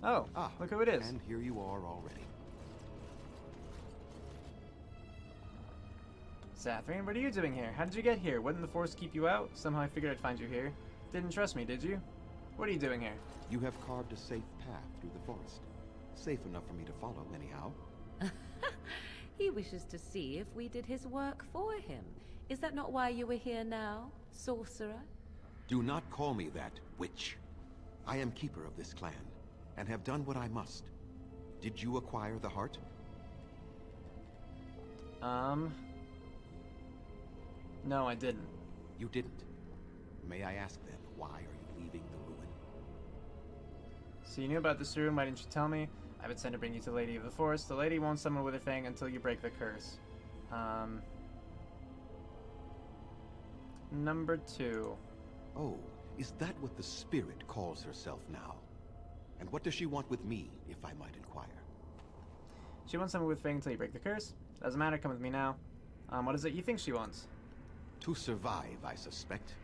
Oh, look who it is. And here you are already. Sathrian, what are you doing here? How did you get here? Wouldn't the Force keep you out? Somehow I figured I'd find you here. Didn't trust me, did you? What are you doing here? You have carved a safe path through the forest. Safe enough for me to follow, anyhow. He wishes to see if we did his work for him. Is that not why you were here now, sorcerer? Do not call me that, witch. I am keeper of this clan, and have done what I must. Did you acquire the heart? No, I didn't. You didn't. May I ask then, why are you leaving the ruin? So you knew about this room, why didn't you tell me? I would send to bring you to Lady of the Forest. The lady won't summon Witherfang until you break the curse. Number 2. Oh, is that what the spirit calls herself now? And what does she want with me, if I might inquire? She wants someone with Fang until you break the curse. Doesn't matter, come with me now. What is it you think she wants? To survive, I suspect.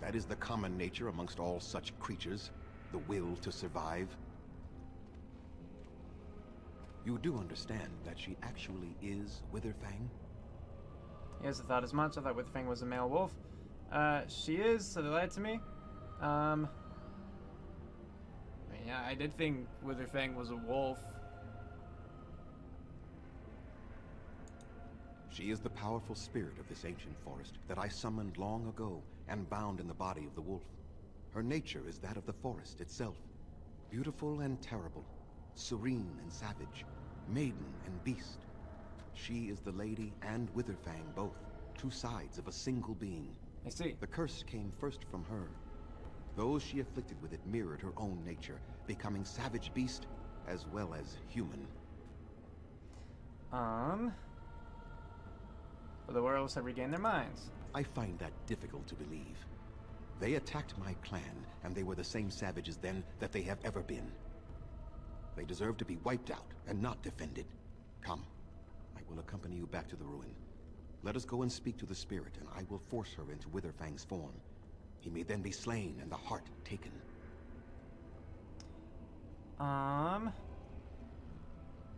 That is the common nature amongst all such creatures, the will to survive. You do understand that she actually is Witherfang? Yes, I thought as much. I thought Witherfang was a male wolf. She is, so they lied to me. I mean, yeah, I did think Witherfang was a wolf. She is the powerful spirit of this ancient forest that I summoned long ago and bound in the body of the wolf. Her nature is that of the forest itself. Beautiful and terrible, serene and savage, maiden and beast. She is the lady and Witherfang both, two sides of a single being. I see. The curse came first from her. Those she afflicted with it mirrored her own nature, becoming savage beast as well as human. But the werewolves have regained their minds. I find that difficult to believe. They attacked my clan, and they were the same savages then that they have ever been. They deserve to be wiped out and not defended. Come, I will accompany you back to the ruin. Let us go and speak to the spirit, and I will force her into Witherfang's form. He may then be slain and the heart taken.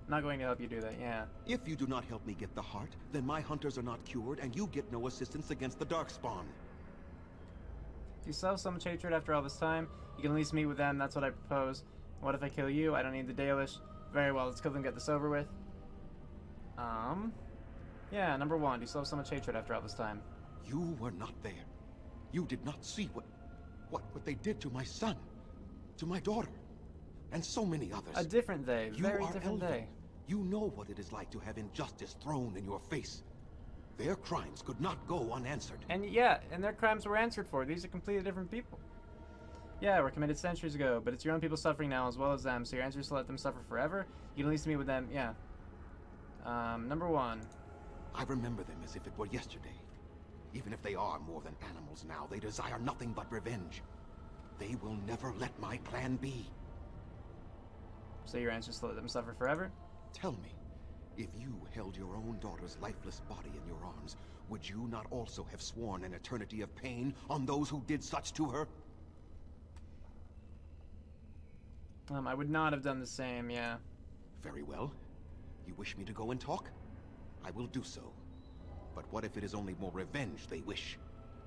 Not going to help you do that, yeah. If you do not help me get the heart, then my hunters are not cured, and you get no assistance against the Darkspawn. If you still have so much hatred after all this time, you can at least meet with them, that's what I propose. What if I kill you? I don't need the Dalish. Very well, let's kill them, get this over with. Yeah, number 1, you still have so much hatred after all this time. You were not there. You did not see what they did to my son, to my daughter, and so many others. A different they, very different they. You know what it is like to have injustice thrown in your face. Their crimes could not go unanswered. And yeah, and their crimes were answered for. These are completely different people. Yeah, were committed centuries ago, but it's your own people suffering now as well as them, so your answer is to let them suffer forever? You can at least meet with them, yeah. Number 1. I remember them as if it were yesterday. Even if they are more than animals now, they desire nothing but revenge. They will never let my clan be. So your answer is to let them suffer forever? Tell me, if you held your own daughter's lifeless body in your arms, would you not also have sworn an eternity of pain on those who did such to her? I would not have done the same, yeah. Very well. You wish me to go and talk? I will do so. But what if it is only more revenge they wish?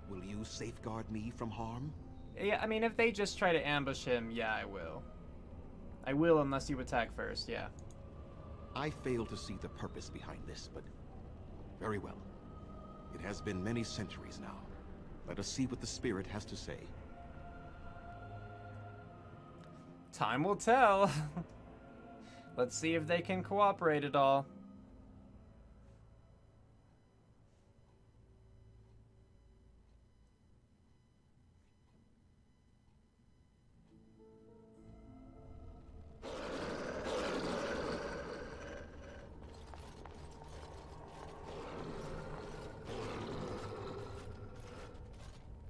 Will you safeguard me from harm? Yeah, I mean, if they just try to ambush him, yeah, I will. I will unless you attack first, yeah. I fail to see the purpose behind this, but very well. It has been many centuries now. Let us see what the spirit has to say. Time will tell. Let's see if they can cooperate at all.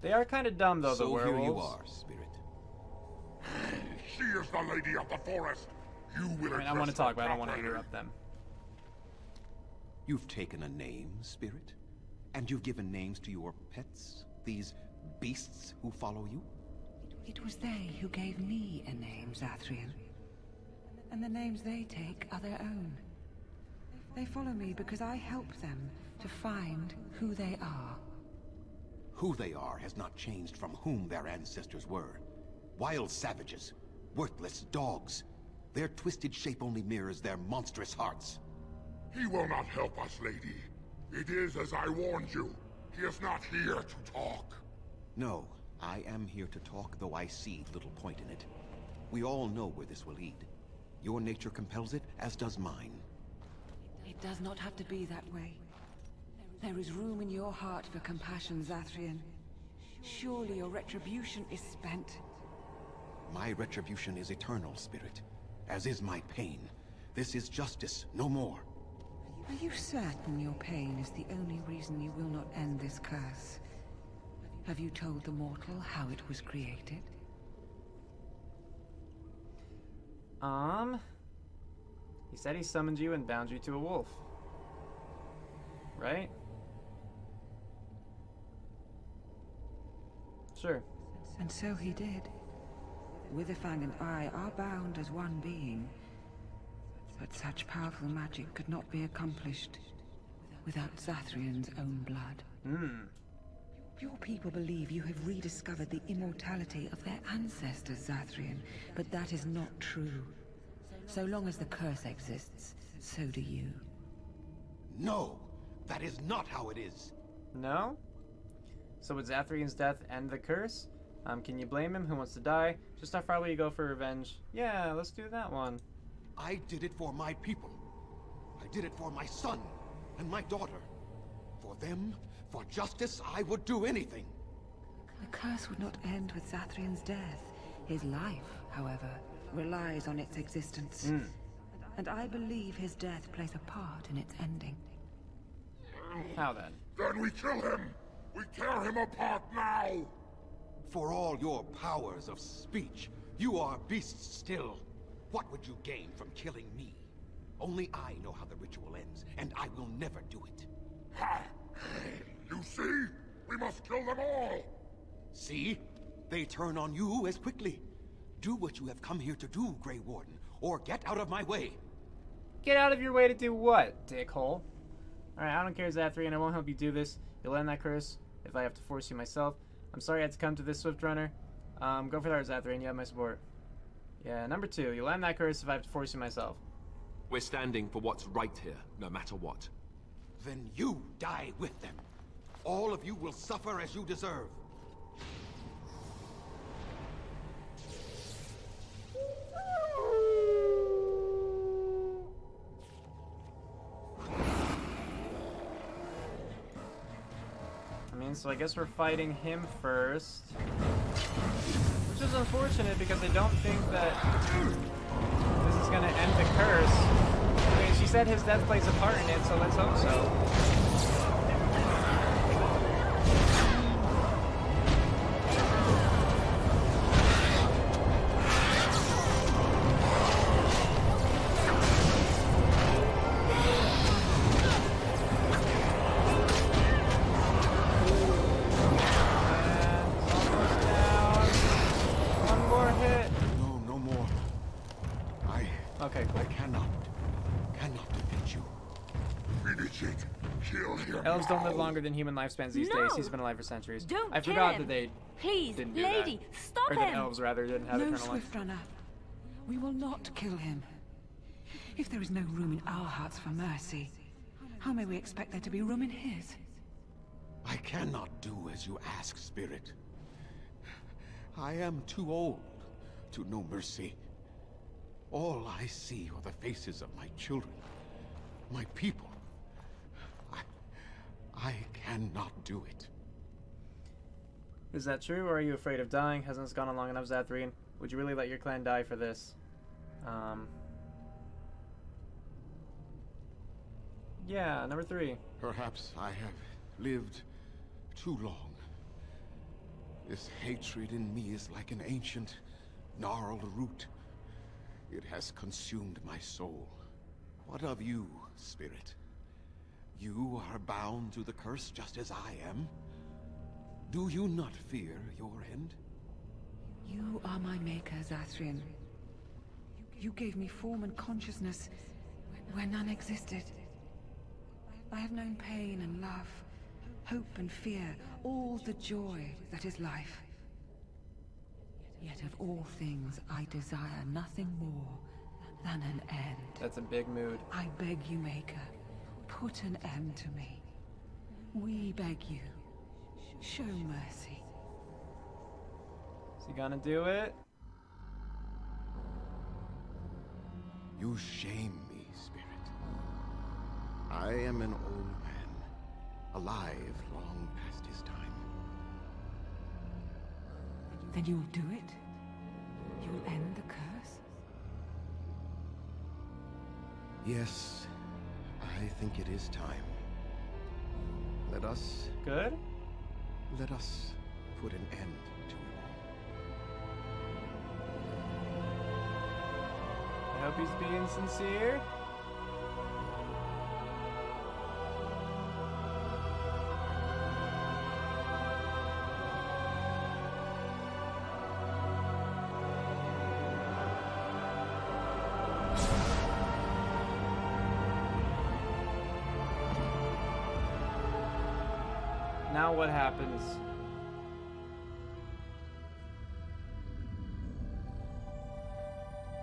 They are kind of dumb, though, the werewolves. So here you are, spirit. She is the lady of the forest. You will I want to talk, but I don't want to interrupt them. You've taken a name, spirit? And you've given names to your pets? These beasts who follow you? It was they who gave me a name, Zathrian. And the names they take are their own. They follow me because I help them to find who they are. Who they are has not changed from whom their ancestors were. Wild savages. Worthless dogs. Their twisted shape only mirrors their monstrous hearts. He will not help us, lady. It is as I warned you. He is not here to talk. No, I am here to talk, though I see little point in it. We all know where this will lead. Your nature compels it, as does mine. It does not have to be that way. There is room in your heart for compassion, Zathrian. Surely your retribution is spent. My retribution is eternal, Spirit. As is my pain. This is justice, no more. Are you certain your pain is the only reason you will not end this curse? Have you told the mortal how it was created? He said he summoned you and bound you to a wolf. Right? Sure. And so he did. Witherfang and I are bound as one being. But such powerful magic could not be accomplished without Zathrian's own blood. Your people believe you have rediscovered the immortality of their ancestors, Zathrian, but that is not true. So long as the curse exists, so do you. No! That is not how it is! No? So would Zathrian's death end the curse? Can you blame him? Who wants to die? Just how far will you go for revenge? Yeah, let's do that one. I did it for my people. I did it for my son and my daughter. For them, for justice, I would do anything. The curse would not end with Zathrian's death. His life, however, relies on its existence. And I believe his death plays a part in its ending. How then? Then we kill him! We tear him apart now! For all your powers of speech, you are beasts still. What would you gain from killing me? Only I know how the ritual ends, and I will never do it. Ha! You see? We must kill them all! See? They turn on you as quickly. Do what you have come here to do, Grey Warden, or get out of my way. Get out of your way to do what, dickhole? Alright, I don't care, Zathrian. I won't help you do this. You'll end that curse if I have to force you myself. I'm sorry I had to come to this, Swift Runner. Go for that, Zathrian. You have my support. Yeah, number 2. You'll end that curse if I have to force you myself. We're standing for what's right here, no matter what. Then you die with them. All of you will suffer as you deserve. So I guess we're fighting him first. Which is unfortunate because I don't think that this is gonna end the curse. I mean, she said his death plays a part in it, so let's hope so. Okay, cool. I cannot defeat you. Finish it. Kill him. Elves don't live now. longer than human lifespans these No! days. He's been alive for centuries. Don't I kill forgot him. that they Please, didn't do lady, that. stop Or him! that elves, rather, didn't have No, eternal life. Swift Runner. We will not kill him. If there is no room in our hearts for mercy, how may we expect there to be room in his? I cannot do as you ask, Spirit. I am too old to know mercy. All I see are the faces of my children, my people. I cannot do it. Is that true, or are you afraid of dying? Hasn't this gone on long enough, Zathrian? Would you really let your clan die for this? Yeah, number 3. Perhaps I have lived too long. This hatred in me is like an ancient, gnarled root. It has consumed my soul. What of you, Spirit? You are bound to the curse just as I am. Do you not fear your end? You are my maker, Zathrian. You gave me form and consciousness where none existed. I have known pain and love, hope and fear, all the joy that is life. Yet of all things, I desire nothing more than an end. That's a big mood. I beg you, Maker, put an end to me. We beg you, show mercy. Is he gonna do it? You shame me, Spirit. I am an old man, alive long past his time. Then you'll do it? You'll end the curse? Yes, I think it is time. Let us Good? put an end to it all. I hope he's being sincere. Now what happens?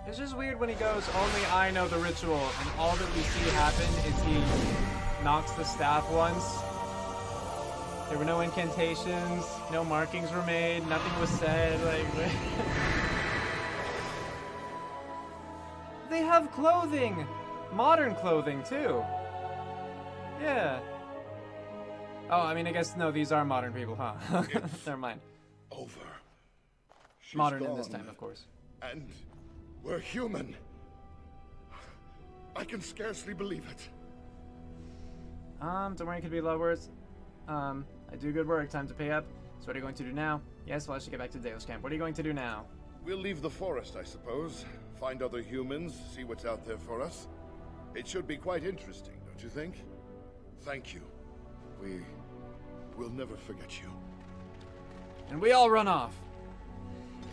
It's just weird when he goes, only I know the ritual, and all that we see happen is he knocks the staff once. There were no incantations, no markings were made, nothing was said, like... They have clothing! Modern clothing, too! Yeah. Oh, I mean, I guess, no, these are modern people, huh? Never mind. Over. She's Modern in this gone. time, of course. And we're human. I can scarcely believe it. Don't worry, it could be a lot worse. I do good work, time to pay up. So what are you going to do now? Yes, well, I should get back to Delos camp. What are you going to do now? We'll leave the forest, I suppose. Find other humans, see what's out there for us. It should be quite interesting, don't you think? Thank you. We'll never forget you. And we all run off.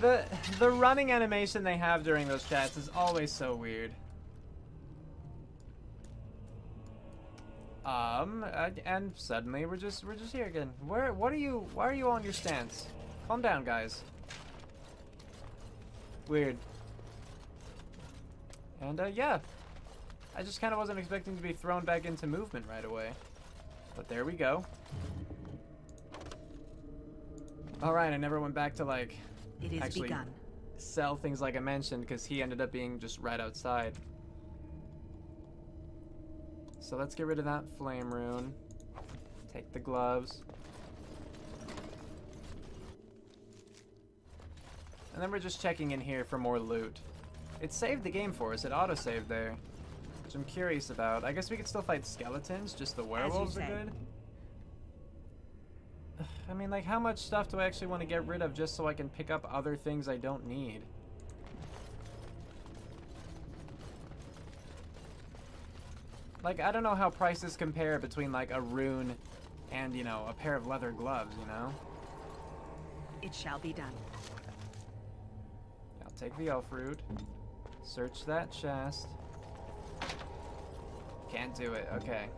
The running animation they have during those chats is always so weird. And suddenly we're just here again. Why are you on your stance? Calm down, guys. Weird. And yeah. I just kind of wasn't expecting to be thrown back into movement right away. But there we go. Alright, I never went back to, like, It is actually begun. sell things like I mentioned, because he ended up being just right outside. So let's get rid of that flame rune. Take the gloves. And then we're just checking in here for more loot. It saved the game for us, it auto-saved there. Which I'm curious about. I guess we could still fight skeletons, just the werewolves are say. good. I mean, like, how much stuff do I actually want to get rid of just so I can pick up other things I don't need? Like, I don't know how prices compare between, like, a rune and, you know, a pair of leather gloves, you know? It shall be done. I'll take the elf root. Search that chest. Can't do it, okay.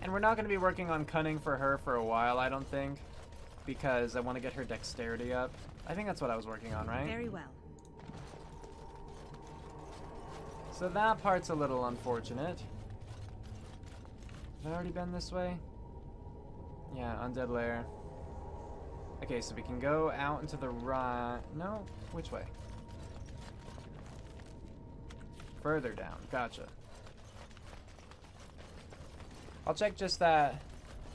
And we're not going to be working on cunning for her for a while, I don't think. Because I want to get her dexterity up. I think that's what I was working on, right? Very well. So that part's a little unfortunate. Have I already been this way? Yeah, Undead Lair. Okay, so we can go out into the right... No? Which way? Further down. Gotcha. I'll check just that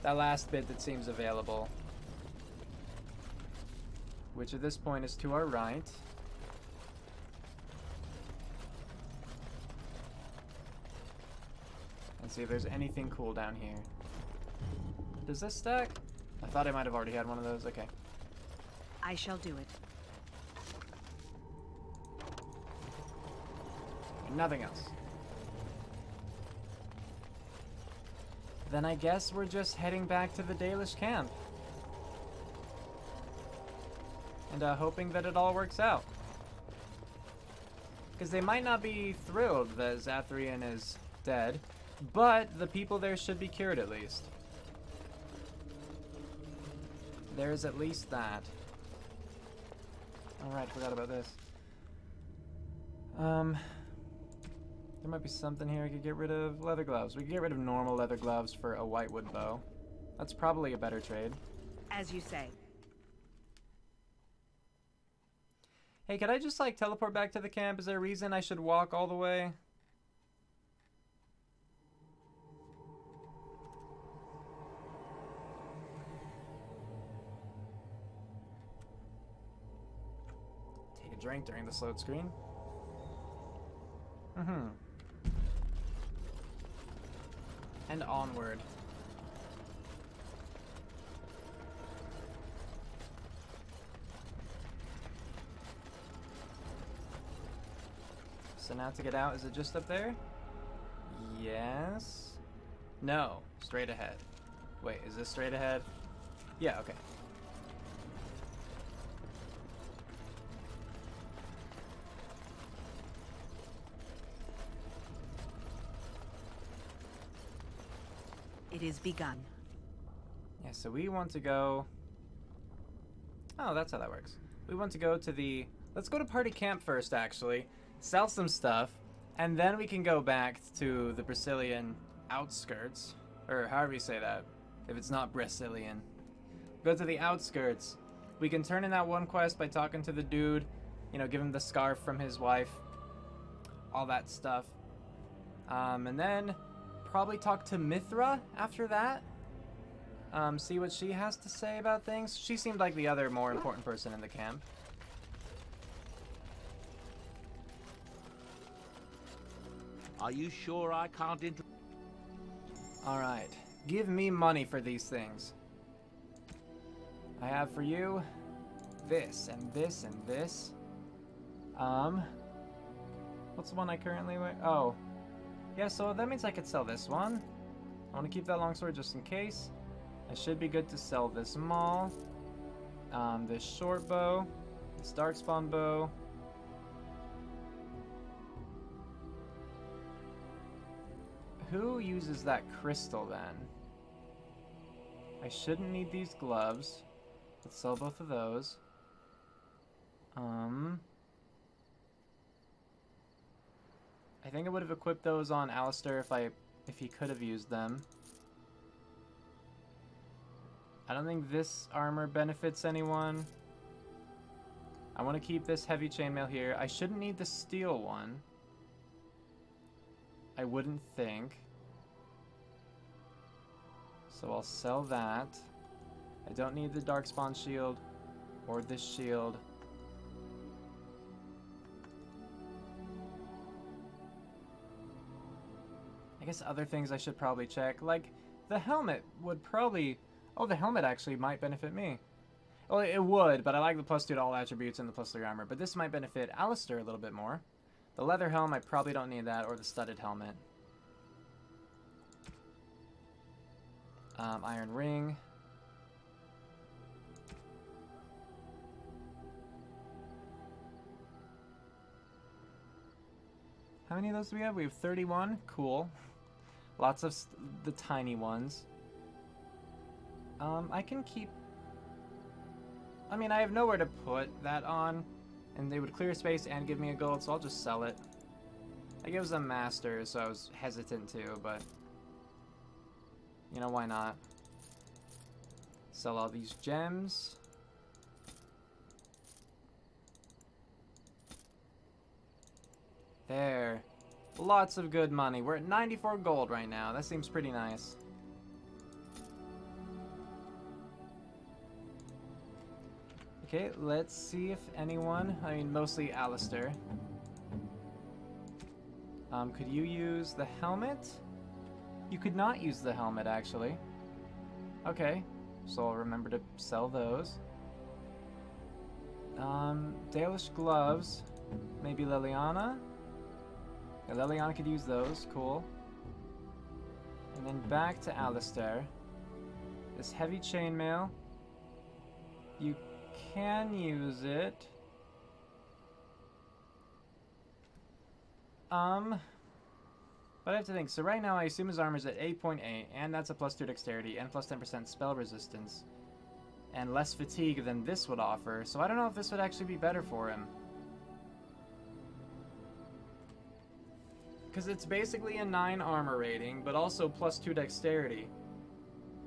last bit that seems available. Which at this point is to our right. And see if there's anything cool down here. Does this stack? I thought I might have already had one of those. Okay. I shall do it. Nothing else. Then I guess we're just heading back to the Dalish camp. And hoping that it all works out. Because they might not be thrilled that Zathrian is dead, but the people there should be cured at least. There's at least that. Alright, forgot about this. There might be something here. I could get rid of leather gloves. We could get rid of normal leather gloves for a whitewood bow. That's probably a better trade. As you say. Hey, could I just, like, teleport back to the camp? Is there a reason I should walk all the way? Take a drink during this load screen. And onward. So now to get out, is it just up there? Yes. No, straight ahead. Wait, is this straight ahead? Yeah, okay. It is begun. Yeah, so we want to go... Oh, that's how that works. We want to go to the... Let's go to party camp first, actually. Sell some stuff. And then we can go back to the Brazilian outskirts. Or however you say that. If it's not Brazilian. Go to the outskirts. We can turn in that one quest by talking to the dude. You know, give him the scarf from his wife. All that stuff. And then... probably talk to Mithra after that. See what she has to say about things. She seemed like the other more important person in the camp. Are you sure I can't Alright. Give me money for these things. I have for you this and this and this. What's the one I currently wear? Oh. Yeah, so that means I could sell this one. I want to keep that longsword just in case. I should be good to sell this maul. This short bow. This darkspawn bow. Who uses that crystal then? I shouldn't need these gloves. Let's sell both of those. I think I would have equipped those on Alistair if he could have used them. I don't think this armor benefits anyone. I want to keep this heavy chainmail here. I shouldn't need the steel one. I wouldn't think. So I'll sell that. I don't need the darkspawn shield or this shield. I guess other things I should probably check, like the helmet would probably... Oh, the helmet actually might benefit me. Well, it would, but I like the +2 to all attributes and the +3 armor, but this might benefit Alistair a little bit more. The leather helm, I probably don't need that, or the studded helmet. Iron ring. How many of those do we have? We have 31. Cool. Lots of the tiny ones. I can keep... I mean, I have nowhere to put that on, and they would clear space and give me a gold, so I'll just sell it. I give them masters, so I was hesitant to, but... You know, why not? Sell all these gems. There. Lots of good money. We're at 94 gold right now. That seems pretty nice. Okay, let's see if anyone... I mean, mostly Alistair. Could you use the helmet? You could not use the helmet, actually. Okay, so I'll remember to sell those. Dalish gloves. Maybe Liliana? Yeah, Liliana could use those. Cool. And then back to Alistair. This heavy chainmail. You can use it. But I have to think. So right now I assume his armor's at 8.8, and that's a +2 dexterity and +10% spell resistance. And less fatigue than this would offer, so I don't know if this would actually be better for him. Because it's basically a 9 armor rating, but also +2 dexterity.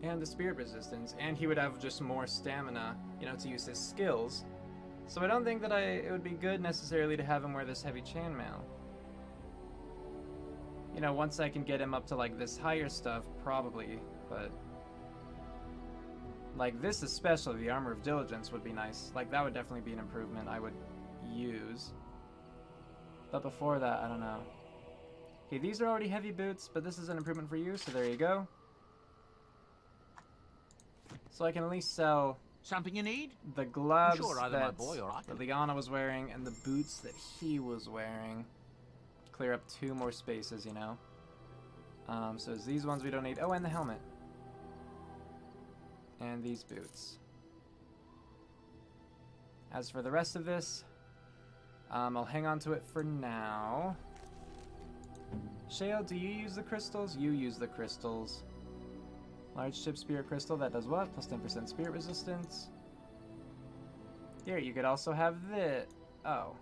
And the spirit resistance, and he would have just more stamina, you know, to use his skills. So I don't think that it would be good necessarily to have him wear this heavy chainmail. You know, once I can get him up to like this higher stuff, probably, but like this especially, the Armor of Diligence would be nice. Like that would definitely be an improvement I would use. But before that, I don't know. Okay, these are already heavy boots, but this is an improvement for you, so there you go. So I can at least sell Something you need? the gloves Sure, either my that boy or I can. Liana was wearing and the boots that he was wearing. Clear up 2 more spaces, you know. So it's these ones we don't need. Oh, and the helmet. And these boots. As for the rest of this, I'll hang on to it for now. Shale, do you use the crystals? You use the crystals. Large chip spirit crystal, that does what? +10% spirit resistance. Here, you could also have this. Oh.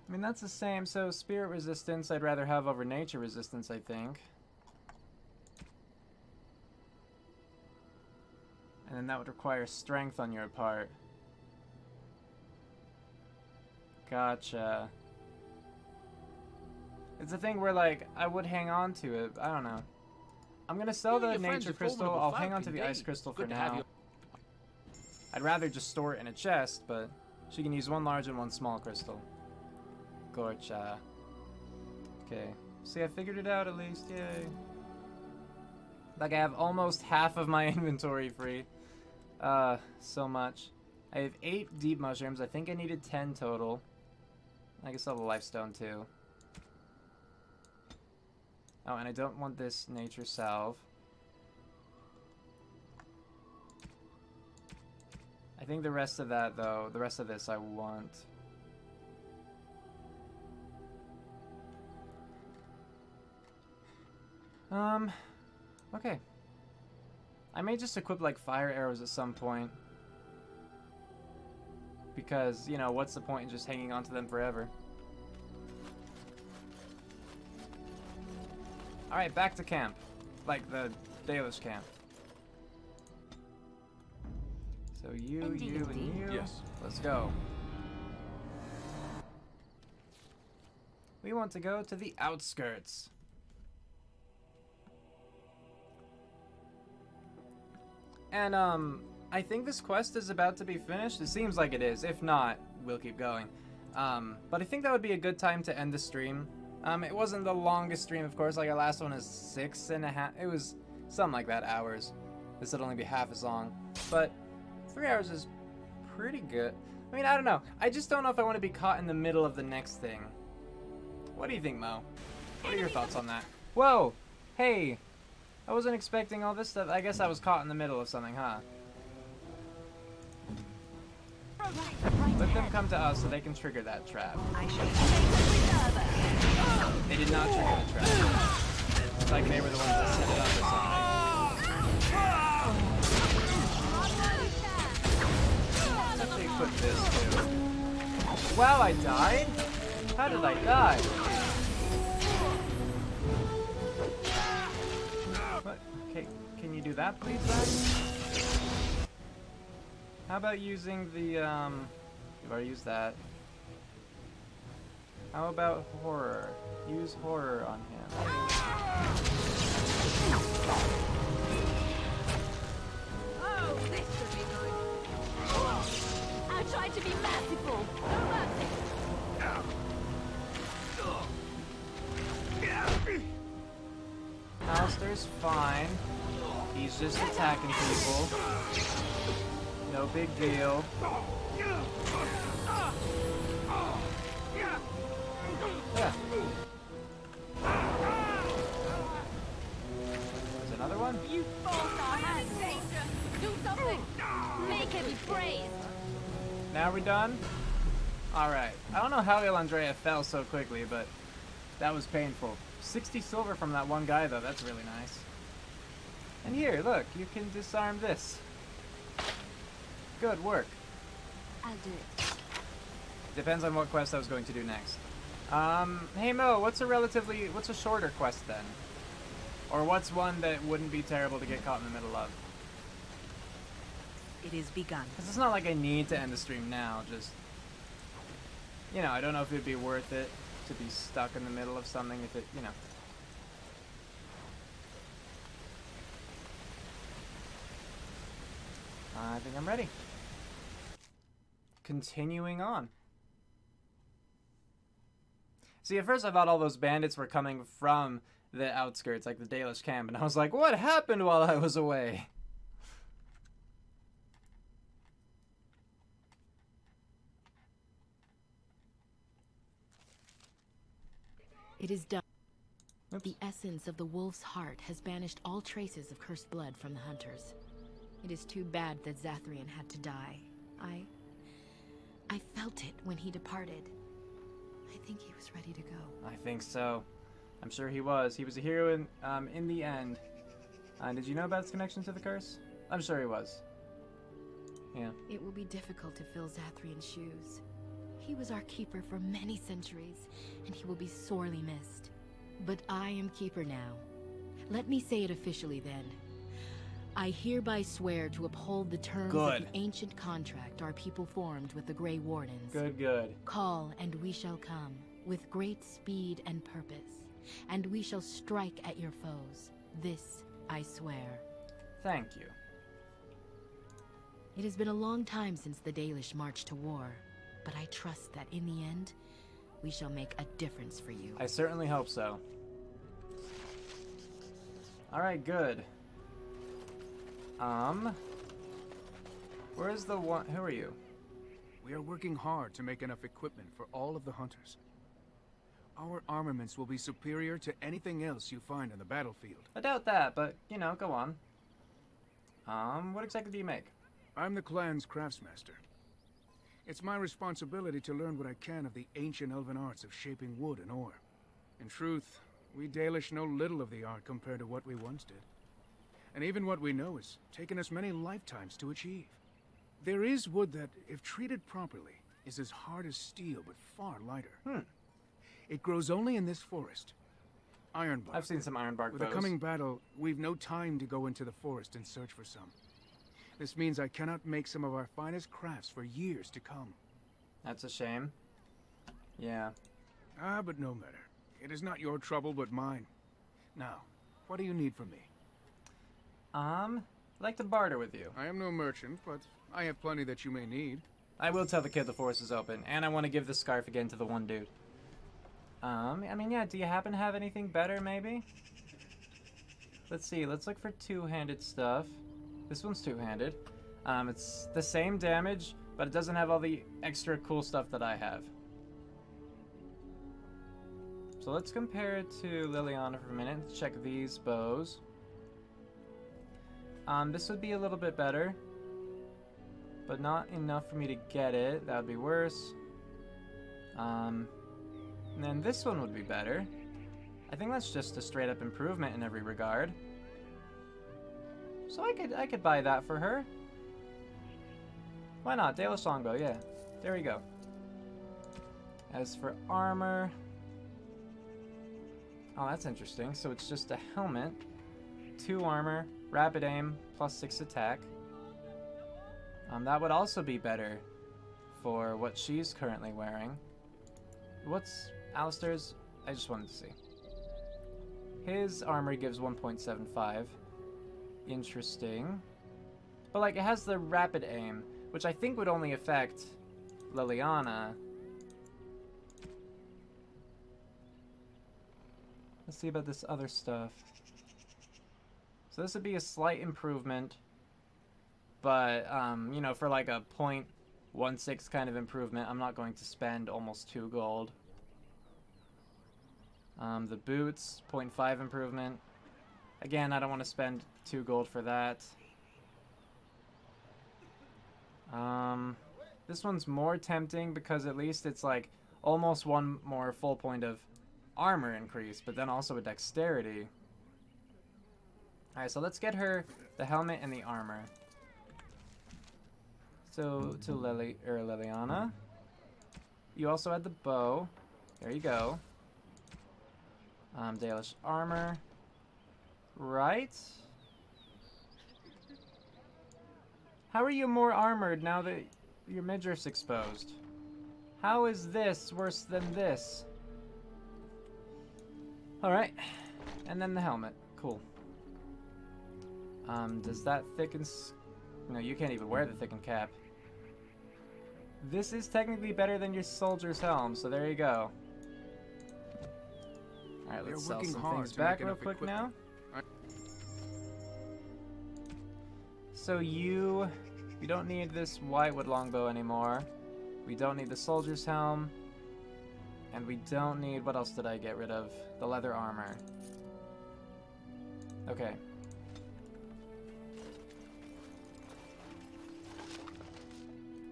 I mean, that's the same, so spirit resistance I'd rather have over nature resistance, I think. And then that would require strength on your part. Gotcha. It's a thing where, like, I would hang on to it. I don't know. I'm gonna sell the nature crystal. I'll hang on to the ice crystal for now. I'd rather just store it in a chest, but she can use 1 large and 1 small crystal. Gorcha. Okay. See, I figured it out at least. Yay. Like, I have almost half of my inventory free. So much. I have 8 deep mushrooms. I think I needed 10 total. I guess I'll have a lifestone too. Oh, and I don't want this nature salve. I think the rest of that, though, the rest of this I want. Okay. I may just equip, like, fire arrows at some point. Because, you know, what's the point in just hanging on to them forever? Alright, back to camp. Like, the Dalish camp. So you, and you. Yes. Let's go. We want to go to the outskirts. And, I think this quest is about to be finished. It seems like it is. If not, we'll keep going. But I think that would be a good time to end the stream. It wasn't the longest stream, of course. Like, our last one is 6.5. It was something like that, hours. This would only be half as long. But 3 hours is pretty good. I mean, I don't know. I just don't know if I want to be caught in the middle of the next thing. What do you think, Mo? What are your thoughts on that? Whoa! Hey! I wasn't expecting all this stuff. I guess I was caught in the middle of something, huh? Let them come to us so they can trigger that trap. They did not trigger the trap. It's like they were the ones that set it up or something. Let's actually equip this too. Wow, I died? How did I die? What? Okay, can you do that please then? How about using the, you've already used that. How about horror? Use horror on him. Oh, this should be good. I tried to be merciful. Alistair's fine. He's just attacking people. No big deal. Yeah. There's another one? You forced our hand, danger. Do something. Make him be praised. Now we're done? Alright. I don't know how Ilandrea fell so quickly, but that was painful. 60 silver from that one guy, though. That's really nice. And here, look. You can disarm this. Good work. I'll do it. Depends on what quest I was going to do next. Hey Mo, what's a shorter quest then? Or what's one that wouldn't be terrible to get caught in the middle of? It is begun. Because it's not like I need to end the stream now, just... You know, I don't know if it'd be worth it to be stuck in the middle of something if it, you know. I think I'm ready. Continuing on. See, at first I thought all those bandits were coming from the outskirts, like the Dalish camp, and I was like, what happened while I was away? It is done. Oops. The essence of the wolf's heart has banished all traces of cursed blood from the hunters. It is too bad that Zathrian had to die. I felt it when he departed. I think he was ready to go. I think so. I'm sure he was. He was a hero in the end. Did you know about his connection to the curse? I'm sure he was. Yeah. It will be difficult to fill Zathrian's shoes. He was our keeper for many centuries, and he will be sorely missed. But I am keeper now. Let me say it officially then. I hereby swear to uphold the terms of the ancient contract our people formed with the Grey Wardens. Good. Call, and we shall come, with great speed and purpose, and we shall strike at your foes. This I swear. Thank you. It has been a long time since the Dalish marched to war, but I trust that in the end, we shall make a difference for you. I certainly hope so. Alright, good. Where's the one? Who are you? We are working hard to make enough equipment for all of the hunters. Our armaments will be superior to anything else you find on the battlefield. I doubt that, but, you know, go on. What exactly do you make? I'm the clan's craftsmaster. It's my responsibility to learn what I can of the ancient elven arts of shaping wood and ore. In truth, we Dalish know little of the art compared to what we once did. And even what we know has taken us many lifetimes to achieve. There is wood that, if treated properly, is as hard as steel but far lighter. It grows only in this forest. Ironbark. I've seen some ironbark With bows. the coming battle, we've no time to go into the forest and search for some. This means I cannot make some of our finest crafts for years to come. That's a shame. Yeah. But no matter. It is not your trouble but mine. Now, what do you need from me? I'd like to barter with you. I am no merchant, but I have plenty that you may need. I will tell the kid the forest is open, and I want to give the scarf again to the one dude. I mean, yeah, do you happen to have anything better, maybe? Let's see, let's look for two-handed stuff. This one's two-handed. It's the same damage, but it doesn't have all the extra cool stuff that I have. So let's compare it to Liliana for a minute. Let's check these bows. This would be a little bit better, but not enough for me to get it. That would be worse. And then this one would be better. I think that's just a straight up improvement in every regard. So I could buy that for her. Why not? Dalish longbow, yeah. There we go. As for armor... Oh, that's interesting. So it's just a helmet, 2 armor, rapid aim, plus 6 attack. That would also be better for what she's currently wearing. What's Alistair's? I just wanted to see. His armor gives 1.75. Interesting. But like, it has the rapid aim, which I think would only affect Liliana. Let's see about this other stuff. So this would be a slight improvement, but, you know, for like a 0.16 kind of improvement, I'm not going to spend almost 2 gold. The boots, 0.5 improvement. Again, I don't want to spend 2 gold for that. This one's more tempting because at least it's like almost one more full point of armor increase, but then also a dexterity. Alright, so let's get her the helmet and the armor. So, to Liliana. You also had the bow. There you go. Dalish armor. Right? How are you more armored now that your midriff's exposed? How is this worse than this? Alright. And then the helmet. Cool. Does that thicken... No, you can't even wear the thickened cap. This is technically better than your soldier's helm, so there you go. Alright, let's sell some things back real quick now. So you don't need this whitewood longbow anymore. We don't need the soldier's helm. And we don't need... What else did I get rid of? The leather armor. Okay.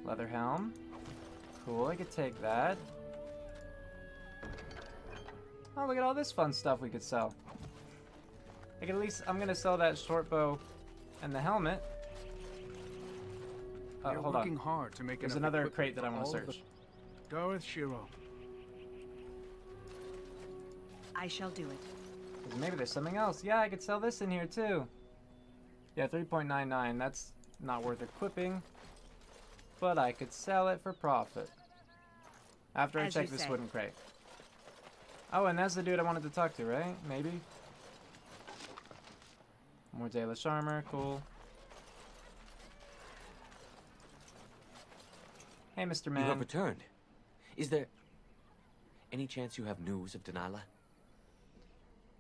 Leather helm. Cool, I could take that. Oh, look at all this fun stuff we could sell. Like, at least I'm gonna sell that short bow and the helmet. Hold on. Hard to make There's another crate that I want to search. Gareth Shiro. I shall do it. Maybe there's something else. Yeah, I could sell this in here too. Yeah, 3.99. That's not worth equipping. But I could sell it for profit. After I check this wooden crate. Oh, and that's the dude I wanted to talk to, right? Maybe? More Dalish armor. Cool. Hey, Mr. Man. You have returned. Is there any chance you have news of Delilah?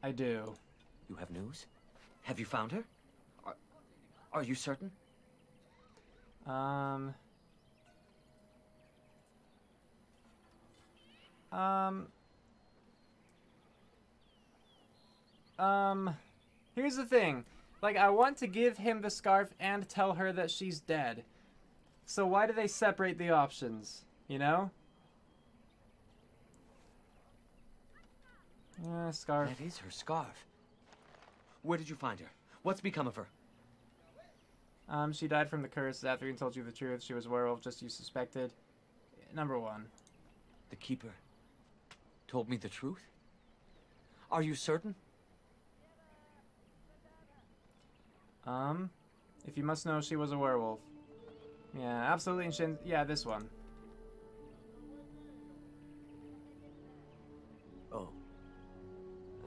I do. You have news? Have you found her? Are you certain? Here's the thing. Like, I want to give him the scarf and tell her that she's dead. So why do they separate the options? You know? Yeah, scarf. That is her scarf. Where did you find her? What's become of her? She died from the curse. Zathrian told you the truth. She was a werewolf, just you suspected. Number one. The Keeper told me the truth? Are you certain? If you must know, she was a werewolf. Yeah, absolutely. And yeah, this one. Oh.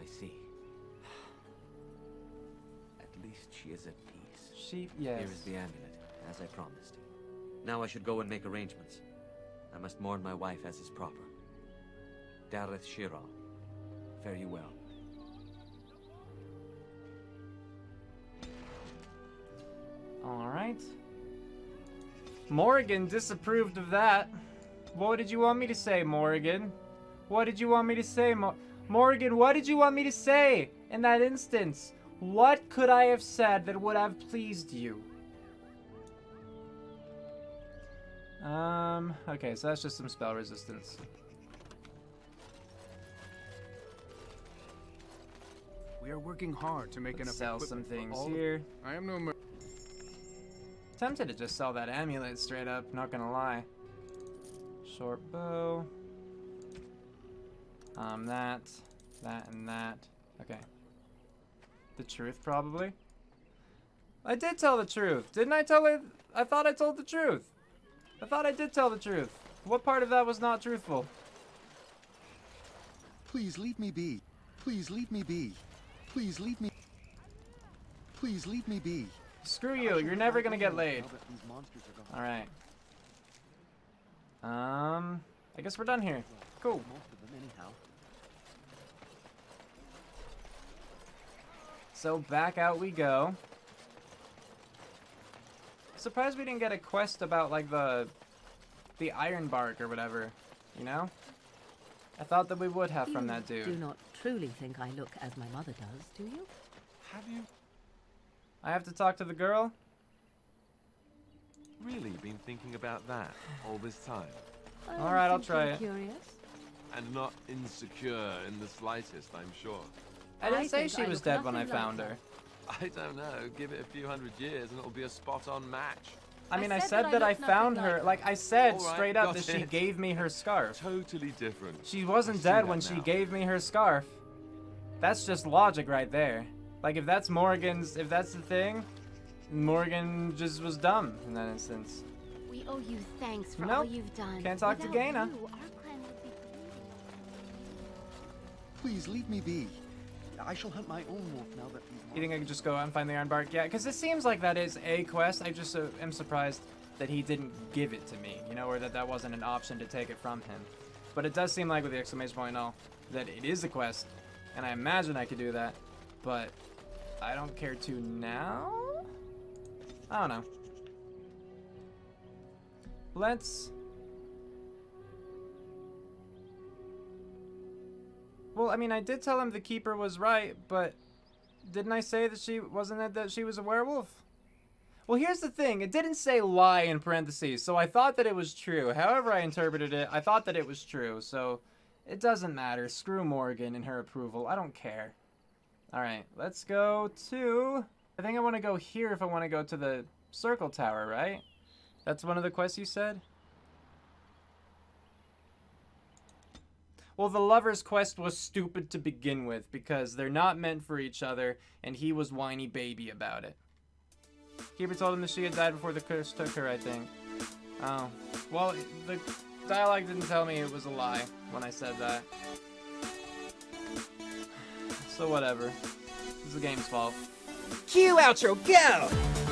I see. At least she is at peace. Yes. Here is the amulet, as I promised. Now I should go and make arrangements. I must mourn my wife as is proper. Dareth Shira, fare you well. Alright. Morrigan disapproved of that. What did you want me to say, Morrigan? What did you want me to say, Morrigan, what did you want me to say in that instance? What could I have said that would have pleased you? Okay, so that's just some spell resistance. We are working hard to make enough sell some things here. I am no Tempted to just sell that amulet straight up, not gonna lie. Short bow. That, and that. Okay. The truth, probably? I did tell the truth. Didn't I tell her? I thought I told the truth. I thought I did tell the truth. What part of that was not truthful? Please leave me be. Please leave me be. Please leave me. Please leave me be. Screw you. You're never gonna get laid. Alright. I guess we're done here. Cool. So back out we go. Surprised we didn't get a quest about like the iron bark or whatever, you know? I thought that we would have from that dude. You do not truly think I look as my mother does, do you? Have you? I have to talk to the girl? Really been thinking about that all this time? All right, I'll try it. Curious. And not insecure in the slightest, I'm sure. I didn't say think she I was look dead when I nothing like found her. her. I don't know. Give it a few hundred years and it'll be a spot-on match. I mean, I said said that that I I look nothing found like her. her. Like I said All right, straight up got that she it. gave me her scarf. Totally different. She wasn't I see dead that when she now. gave me her scarf. That's just logic right there. Like if that's Morgan's, if that's the thing, Morgan just was dumb in that instance. We owe you thanks for Nope. all you've done. Can't talk to Without Gaina. you, our clan would be Please leave me be. I shall hunt my own wolf now that these You think I could just go out and find the Iron Bark? Yeah, because it seems like that is a quest. I just am surprised that he didn't give it to me, you know, or that wasn't an option to take it from him. But it does seem like with the exclamation point and all, that it is a quest, and I imagine I could do that, but I don't care to now? I don't know. Let's... Well, I mean, I did tell him the Keeper was right, but didn't I say that she wasn't that she was a werewolf? Well, here's the thing. It didn't say lie in parentheses, so I thought that it was true. However I interpreted it, I thought that it was true, so it doesn't matter. Screw Morgan and her approval. I don't care. Alright, let's go to... I think I want to go here if I want to go to the Circle Tower, right? That's one of the quests you said? Well, the lover's quest was stupid to begin with because they're not meant for each other, and he was whiny baby about it. Keeper told him that she had died before the curse took her, I think. Oh. Well, the dialogue didn't tell me it was a lie when I said that. So whatever. It's the game's fault. Cue outro, go!